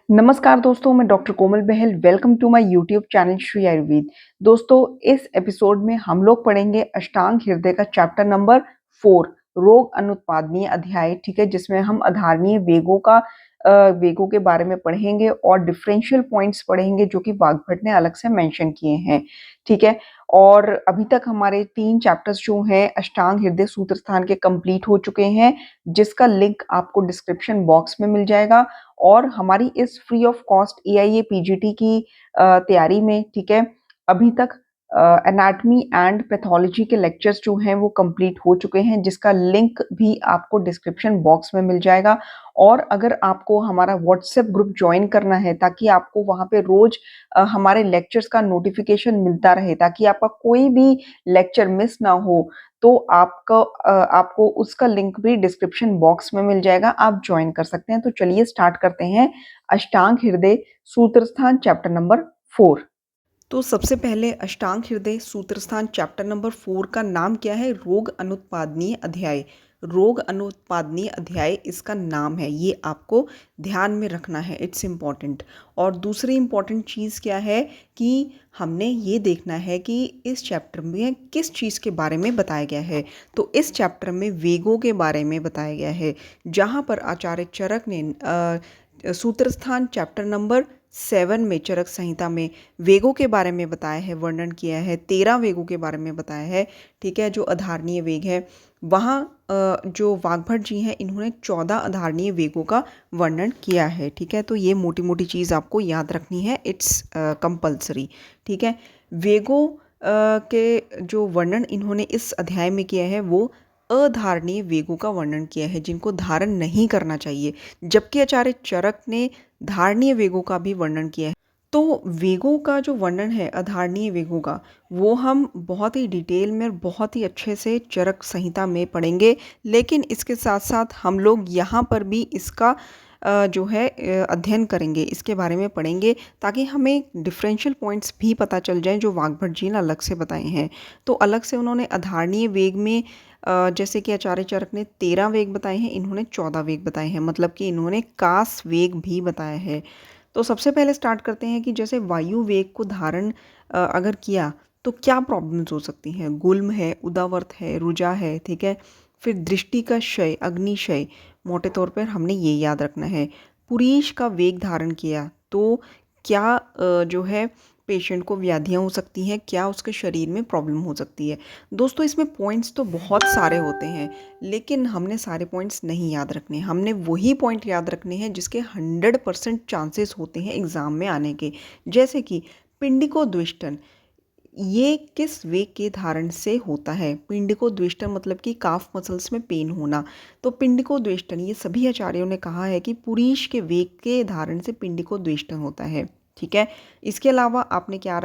नमस्कार दोस्तों, मैं doctor Komal Bahal. Welcome to my YouTube channel Shri Ayurveda. दोस्तों, इस एपिसोड में हम लोग पढ़ेंगे अष्टांग हृदय का चैप्टर नंबर 4, रोग अनुत्पादनीय अध्याय। ठीक है, जिसमें हम आधारणीय वेगों के बारे में पढ़ेंगे और डिफरेंशियल पॉइंट्स पढ़ेंगे जो कि वाग्भट ने अलग से मेंशन किए हैं। ठीक है, और अभी तक हमारे 3 चैप्टर्स जो हैं अष्टांग हृदय सूत्रस्थान के कंप्लीट हो चुके हैं, जिसका लिंक आपको डिस्क्रिप्शन बॉक्स में मिल जाएगा। और हमारी इस free of cost AIA PGT की तैयारी में, ठीक है, अभी तक एनाटॉमी एंड पैथोलॉजी के लेक्चर्स जो हैं वो कंप्लीट हो चुके हैं, जिसका लिंक भी आपको डिस्क्रिप्शन बॉक्स में मिल जाएगा। और अगर आपको हमारा व्हाट्सएप ग्रुप ज्वाइन करना है ताकि आपको वहाँ पे रोज हमारे लेक्चर्स का नोटिफिकेशन मिलता रहे, ताकि आपका कोई भी लेक्चर मिस ना हो, तो आपको उसका लिंक भी डिस्क्रिप्शन बॉक्स में मिल जाएगा, आप ज्वाइन कर सकते हैं। तो चलिए स्टार्ट करते हैं अष्टांग हृदय सूत्रस्थान चैप्टर नंबर 4। तो सबसे पहले अष्टांग हृदय सूत्रस्थान चैप्टर नंबर 4 का नाम क्या है? रोग अनुत्पादनीय अध्याय। रोग अनुत्पादनीय अध्याय इसका नाम है, ये आपको ध्यान में रखना है, इट्स इम्पॉर्टेंट। और दूसरी इम्पॉर्टेंट चीज़ क्या है कि हमने ये देखना है कि इस चैप्टर में किस चीज़ के बारे में बताया गया है। तो इस चैप्टर में वेगों के बारे में बताया गया है, जहाँ पर आचार्य चरक ने सूत्रस्थान चैप्टर नंबर 7 में, चरक संहिता में वेगों के बारे में बताया है, वर्णन किया है। 13 वेगों के बारे में बताया है, ठीक है, जो आधारणीय वेग है। वहाँ जो वाग्भट जी हैं, इन्होंने 14 आधारणीय वेगों का वर्णन किया है। ठीक है, तो ये मोटी मोटी चीज़ आपको याद रखनी है, इट्स कंपल्सरी। ठीक है, वेगों के जो वर्णन इन्होंने इस अध्याय में किया है वो अधारणीय वेगों का वर्णन किया है, जिनको धारण नहीं करना चाहिए, जबकि आचार्य चरक ने धारणीय वेगों का भी वर्णन किया है। तो वेगों का जो वर्णन है अधारणीय वेगों का, वो हम बहुत ही डिटेल में और बहुत ही अच्छे से चरक संहिता में पढ़ेंगे। लेकिन इसके साथ साथ हम लोग यहाँ पर भी इसका जो है अध्ययन करेंगे, इसके बारे में पढ़ेंगे, ताकि हमें डिफरेंशियल पॉइंट्स भी पता चल जाएं जो वाग्भट जी ने अलग से बताए हैं। तो अलग से उन्होंने आधारणीय वेग में जैसे कि आचार्य चरक ने 13 वेग बताए हैं, इन्होंने 14 वेग बताए हैं, मतलब कि इन्होंने कास वेग भी बताया है। तो सबसे पहले स्टार्ट करते हैं कि जैसे वायु वेग को धारण अगर किया तो क्या प्रॉब्लम्स हो सकती हैं। गुल्म है, उदावर्त है, रुजा है, ठीक है। फिर दृष्टि का क्षय, अग्निशय, मोटे तौर पर हमने ये याद रखना है। पुरीश का वेग धारण किया तो क्या जो है पेशेंट को व्याधियाँ हो सकती हैं, क्या उसके शरीर में प्रॉब्लम हो सकती है। दोस्तों, इसमें पॉइंट्स तो बहुत सारे होते हैं, लेकिन हमने सारे पॉइंट्स नहीं याद रखने। हमने वही पॉइंट याद रखने हैं जिसके 100% चांसेस होते हैं एग्ज़ाम में आने के। जैसे कि पिंडिकोद्वेष्टन, ये किस वेग के धारण से होता है? पिंडिकोद्वेष्टन मतलब कि काफ मसल्स में पेन होना। तो पिंडिकोद्वेष्टन, ये सभी आचार्यों ने कहा है कि पुरीश के वेग के धारण से पिंडिकोद्वेष्टन होता है। ठीक है, इसके अलावा आपने क्या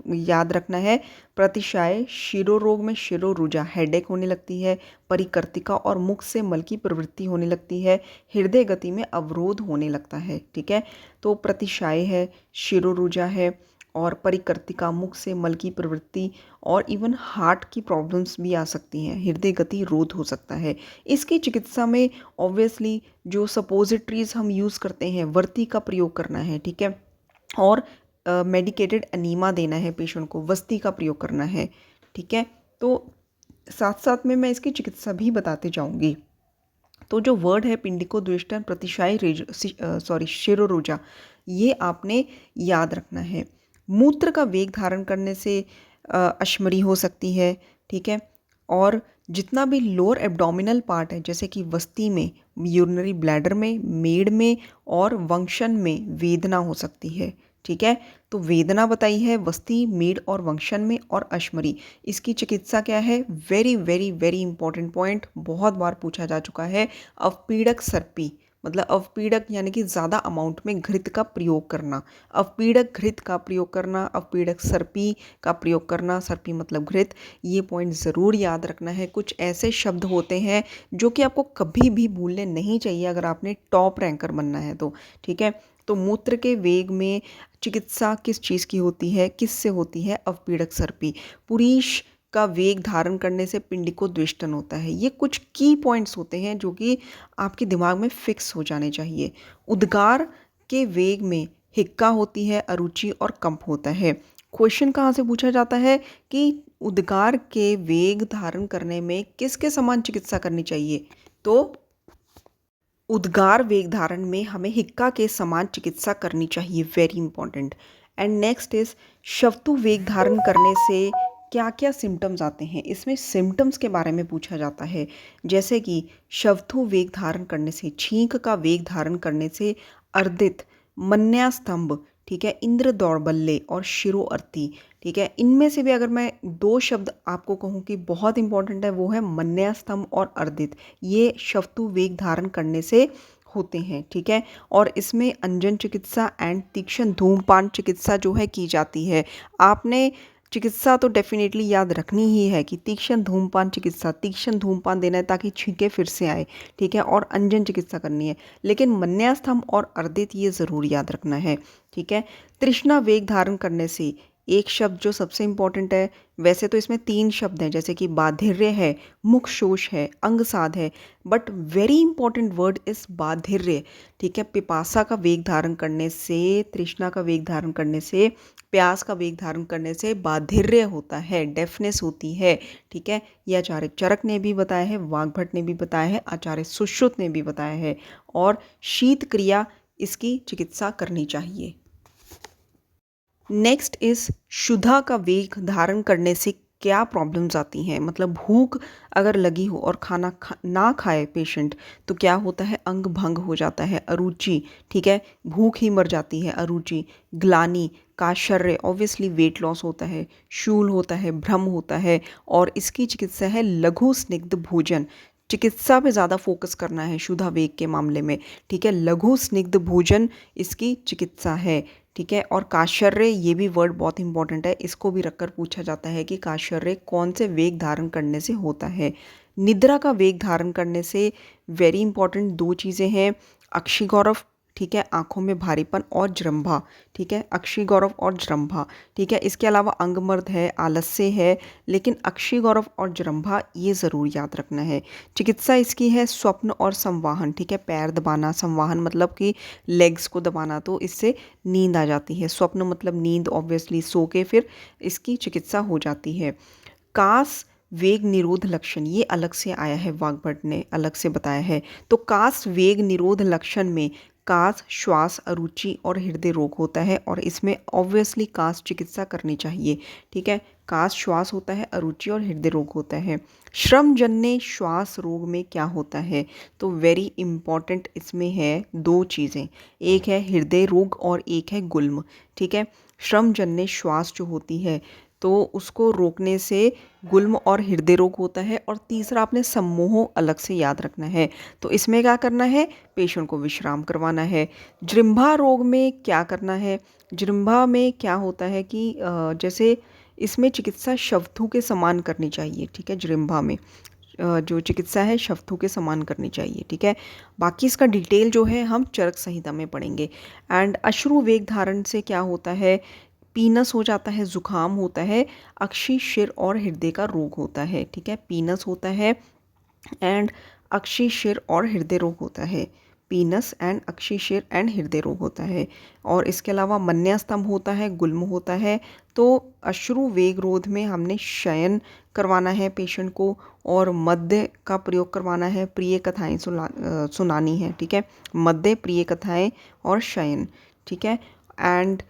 याद रखना है? प्रतिशाय, शिरोरोग में शिरोरुजा, हेडेक होने लगती है। परिकर्तिका और मुख से मल की प्रवृत्ति होने लगती है। हृदय गति में अवरोध होने लगता है। ठीक है, तो प्रतिशाय है, शिरोरुजा है, और परिकर्तिका, मुख से मल की प्रवृत्ति, और इवन हार्ट की प्रॉब्लम्स भी आ सकती हैं, हृदय गति रोध हो सकता है। इसकी चिकित्सा में ऑब्वियसली जो सपोजिटरीज हम यूज़ करते हैं, वर्ती का प्रयोग करना है, ठीक है, और मेडिकेटेड एनीमा देना है पेशेंट को, वस्ती का प्रयोग करना है। ठीक है, तो साथ साथ में मैं इसकी चिकित्सा भी बताते जाऊंगी। तो जो वर्ड है पिंडिकोद्वेष्टन, प्रतिशायी शिरोरुजा, ये आपने याद रखना है। मूत्र का वेग धारण करने से अश्मरी हो सकती है। ठीक है, और जितना भी लोअर एब्डोमिनल पार्ट है, जैसे कि वस्ती में, यूरिनरी ब्लैडर में, मेड में और वंशन में वेदना हो सकती है। ठीक है, तो वेदना बताई है वस्ती, मेड और वंशन में, और अश्मरी। इसकी चिकित्सा क्या है? Very very very important point, बहुत बार पूछा जा चुका है। अवपीड़क सर्पी, मतलब अवपीड़क यानी कि ज़्यादा अमाउंट में घृत का प्रयोग करना। अवपीड़क घृत का प्रयोग करना, अवपीड़क सर्पी का प्रयोग करना, सर्पी मतलब घृत। ये पॉइंट ज़रूर याद रखना है। कुछ ऐसे शब्द होते हैं जो कि आपको कभी भी भूलने नहीं चाहिए अगर आपने टॉप रैंकर बनना है तो। ठीक है, तो मूत्र के वेग में चिकित्सा किस चीज़ की होती है, किससे होती है? अवपीड़क सर्पी। पुरीश का वेग धारण करने से पिंडिकोद्वेष्टन होता है। ये कुछ की पॉइंट्स होते हैं जो कि आपके दिमाग में फिक्स हो जाने चाहिए। उद्गार के वेग में हिक्का होती है, अरुचि और कंप होता है। क्वेश्चन कहाँ से पूछा जाता है कि उद्गार के वेग धारण करने में किसके समान चिकित्सा करनी चाहिए? तो उद्गार वेग धारण में हमें हिक्का के समान चिकित्सा करनी चाहिए, very important. And next is शवतु वेग धारण करने से क्या क्या सिम्टम्स आते हैं, इसमें सिम्टम्स के बारे में पूछा जाता है। जैसे कि शवतु वेग धारण करने से, छींक का वेग धारण करने से अर्दित, मन्यास्तंभ, ठीक है, इंद्र दौर्बल्य और शिरो अर्ति, ठीक है। इनमें से भी अगर मैं दो शब्द आपको कहूँ कि बहुत इंपॉर्टेंट है, वो है मन्यास्तंभ और अर्दित। ये शवतु वेग धारण करने से होते हैं, ठीक है। और इसमें अंजन चिकित्सा एंड तीक्ष्ण धूमपान चिकित्सा जो है की जाती है। आपने चिकित्सा तो डेफिनेटली याद रखनी ही है कि तीक्ष्ण धूमपान चिकित्सा, तीक्ष्ण धूमपान देना है ताकि छींके फिर से आए, ठीक है, और अंजन चिकित्सा करनी है। लेकिन मन्यास्तंभ और अर्दित ये ज़रूर याद रखना है, ठीक है। तृष्णा वेग धारण करने से एक शब्द जो सबसे इंपॉर्टेंट है, वैसे तो इसमें 3 शब्द हैं, जैसे कि बाधिर्य है, मुख शोष है, अंगसाध है, बट वेरी इंपॉर्टेंट वर्ड इस बाधिर्य, ठीक है। पिपासा का वेग धारण करने से, तृष्णा का वेग धारण करने से, प्यास का वेग धारण करने से बाधिर्य होता है, डेफनेस होती है, ठीक है। ये आचार्य चरक ने भी बताया है, वाग्भट ने भी बताया है, आचार्य सुश्रुत ने भी बताया है। और शीत क्रिया इसकी चिकित्सा करनी चाहिए। नेक्स्ट इज क्षुधा का वेग धारण करने से क्या प्रॉब्लम्स आती हैं, मतलब भूख अगर लगी हो और खाना ना खाए पेशेंट तो क्या होता है, अंग भंग हो जाता है, अरुचि, ठीक है, भूख ही मर जाती है, अरुचि, ग्लानि, काशर्य, ऑब्वियसली वेट लॉस होता है, शूल होता है, भ्रम होता है। और इसकी चिकित्सा है लघु स्निग्ध भोजन। चिकित्सा पे ज़्यादा फोकस करना है क्षुधा वेग के मामले में, ठीक है। लघु स्निग्ध भोजन इसकी चिकित्सा है, ठीक है। और काशर्य, ये भी वर्ड बहुत इंपॉर्टेंट है, इसको भी रखकर पूछा जाता है कि काशर्य कौन से वेग धारण करने से होता है। निद्रा का वेग धारण करने से वेरी इंपॉर्टेंट 2 चीज़ें हैं, अक्षिगौरव, ठीक है, आंखों में भारीपन, और जृंभा, ठीक है, अक्षिगौरव और जृंभा, ठीक है। इसके अलावा अंगमर्द है, आलस्य है, लेकिन अक्षिगौरव और जृंभा ये ज़रूर याद रखना है। चिकित्सा इसकी है स्वप्न और संवाहन, ठीक है, पैर दबाना, संवाहन मतलब कि लेग्स को दबाना, तो इससे नींद आ जाती है। स्वप्न मतलब नींद, ऑब्वियसली सो के फिर इसकी चिकित्सा हो जाती है। कास वेग निरोध लक्षण, ये अलग से आया है, वाग्भट ने अलग से बताया है। तो कास वेग निरोध लक्षण में कास, श्वास, अरुचि और हृदय रोग होता है, और इसमें ऑब्वियसली कास चिकित्सा करनी चाहिए, ठीक है। कास श्वास होता है, अरुचि और हृदय रोग होता है। श्रमजन्य श्वास रोग में क्या होता है, तो वेरी इंपॉर्टेंट इसमें है 2 चीज़ें, एक है हृदय रोग और एक है गुल्म, ठीक है। श्रमजन्य श्वास जो होती है तो उसको रोकने से गुल्म और हृदय रोग होता है। और तीसरा आपने सम्मोह अलग से याद रखना है। तो इसमें क्या करना है, पेशेंट को विश्राम करवाना है। जृंभा रोग में क्या करना है, जृंभा में क्या होता है कि जैसे इसमें चिकित्सा शवथु के समान करनी चाहिए, ठीक है। जृंभा में जो चिकित्सा है शवथु के समान करनी चाहिए, ठीक है। बाकी इसका डिटेल जो है हम चरक संहिता में पढ़ेंगे। एंड अश्रु वेग धारण से क्या होता है, पीनस हो जाता है, जुकाम होता है, अक्षी शिर और हृदय का रोग होता है, ठीक है। पीनस होता है एंड अक्षी शिर और हृदय रोग होता है, पीनस एंड अक्षी शिर एंड हृदय रोग होता है। और इसके अलावा मन्यास्तंभ होता है, गुल्म होता है। तो अश्रु वेग रोध में हमने शयन करवाना है पेशेंट को, और मद्य का प्रयोग करवाना है, प्रिय कथाएं सुनानी है, ठीक है। मद्य, प्रिय कथाएं और शयन, ठीक है। एंड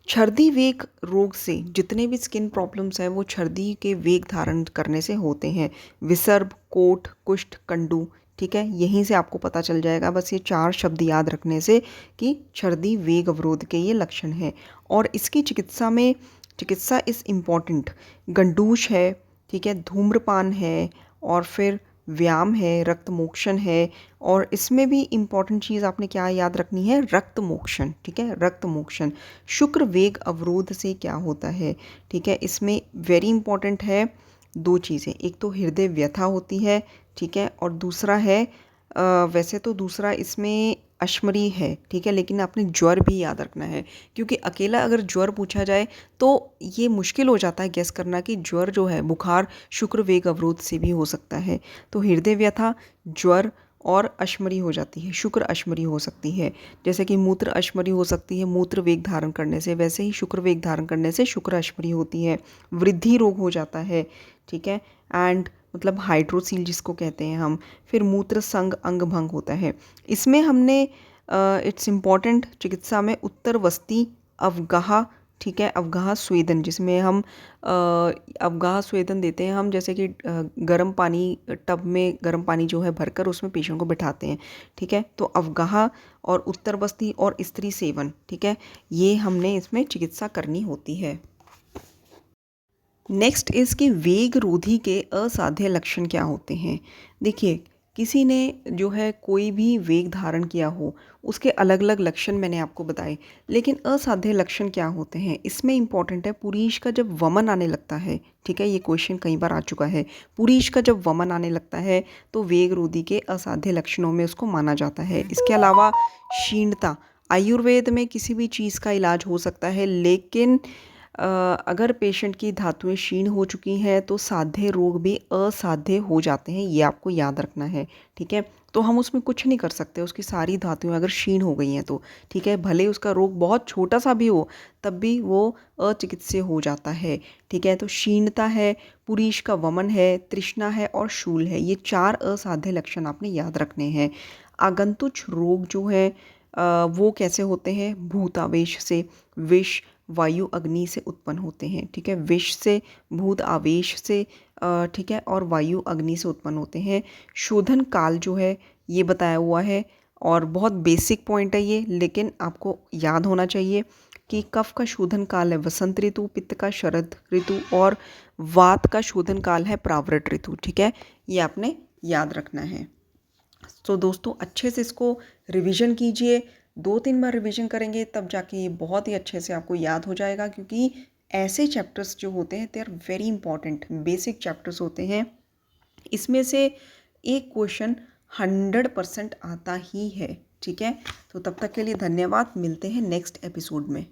छर्दी वेग रोग से जितने भी स्किन प्रॉब्लम्स हैं वो छर्दी के वेग धारण करने से होते हैं। विसर्भ, कोट, कुष्ठ, कंडू, ठीक है, यहीं से आपको पता चल जाएगा, बस ये 4 शब्द याद रखने से कि छर्दी वेग अवरोध के ये लक्षण हैं। और इसकी चिकित्सा इस इम्पॉर्टेंट, गंडूश है, ठीक है, धूम्रपान है, और फिर व्यायाम है, रक्त मोक्षण है। और इसमें भी इम्पॉर्टेंट चीज़ आपने क्या याद रखनी है, रक्त मोक्षण, ठीक है, रक्त मोक्षण। शुक्र वेग अवरोध से क्या होता है, ठीक है, इसमें वेरी इंपॉर्टेंट है 2 चीज़ें, एक तो हृदय व्यथा होती है, ठीक है, और दूसरा है वैसे तो दूसरा इसमें अश्मरी है, ठीक है, लेकिन आपने ज्वर भी याद रखना है, क्योंकि अकेला अगर ज्वर पूछा जाए तो ये मुश्किल हो जाता है गेस करना कि ज्वर जो है, बुखार शुक्र वेग अवरोध से भी हो सकता है। तो हृदय व्यथा, ज्वर और अश्मरी हो जाती है, शुक्र अश्मरी हो सकती है। जैसे कि मूत्र अश्मरी हो सकती है मूत्र वेग धारण करने से, वैसे ही शुक्र वेग धारण करने से शुक्र अश्मरी होती है। वृद्धि रोग हो जाता है, ठीक है, एंड मतलब हाइड्रोसील जिसको कहते हैं हम। फिर मूत्र संग अंग भंग होता है। इसमें हमने इट्स इम्पॉर्टेंट चिकित्सा में उत्तरवस्ती अवगाह, ठीक है, अवगाह स्वेदन, जिसमें हम अवगाह स्वेदन देते हैं हम, जैसे कि गर्म पानी, टब में गर्म पानी जो है भरकर उसमें पेशेंट को बिठाते हैं, ठीक है। तो अवगाह और उत्तरवस्ती और स्त्री सेवन, ठीक है, ये हमने इसमें चिकित्सा करनी होती है। नेक्स्ट इज़ कि वेग रोधी के असाध्य लक्षण क्या होते हैं। देखिए, किसी ने जो है कोई भी वेग धारण किया हो, उसके अलग अलग लक्षण मैंने आपको बताए, लेकिन असाध्य लक्षण क्या होते हैं इसमें इम्पॉर्टेंट है पुरीश का जब वमन आने लगता है, ठीक है, ये क्वेश्चन कई बार आ चुका है। पुरीश का जब वमन आने लगता है तो वेग रोधी के असाध्य लक्षणों में उसको माना जाता है। इसके अलावा क्षीणता, आयुर्वेद में किसी भी चीज़ का इलाज हो सकता है, लेकिन अगर पेशेंट की धातुएं क्षीण हो चुकी हैं तो साध्य रोग भी असाध्य हो जाते हैं, ये आपको याद रखना है, ठीक है। तो हम उसमें कुछ नहीं कर सकते, उसकी सारी धातुएं अगर क्षीण हो गई हैं तो, ठीक है, भले उसका रोग बहुत छोटा सा भी हो तब भी वो अचिकित्सीय हो जाता है, ठीक है। तो क्षीणता है, पुरीश का वमन है, तृष्णा है और शूल है, ये 4 असाध्य लक्षण आपने याद रखने हैं। आगंतुक रोग जो है वो कैसे होते हैं, भूतावेश से, विष वायु अग्नि से उत्पन्न होते हैं, ठीक है, विष से, भूत आवेश से, ठीक है, और वायु अग्नि से उत्पन्न होते हैं। शोधन काल जो है ये बताया हुआ है और बहुत बेसिक पॉइंट है ये, लेकिन आपको याद होना चाहिए कि कफ का शोधन काल है वसंत ऋतु, पित्त का शरद ऋतु और वात का शोधन काल है प्रावृट ऋतु, ठीक है, ये आपने याद रखना है। तो दोस्तों अच्छे से इसको रिवीजन कीजिए, 2-3 बार रिवीजन करेंगे तब जाके ये बहुत ही अच्छे से आपको याद हो जाएगा, क्योंकि ऐसे चैप्टर्स जो होते हैं they are very important, basic chapters होते हैं। इसमें से एक क्वेश्चन 100% आता ही है, ठीक है। तो तब तक के लिए धन्यवाद, मिलते हैं नेक्स्ट एपिसोड में।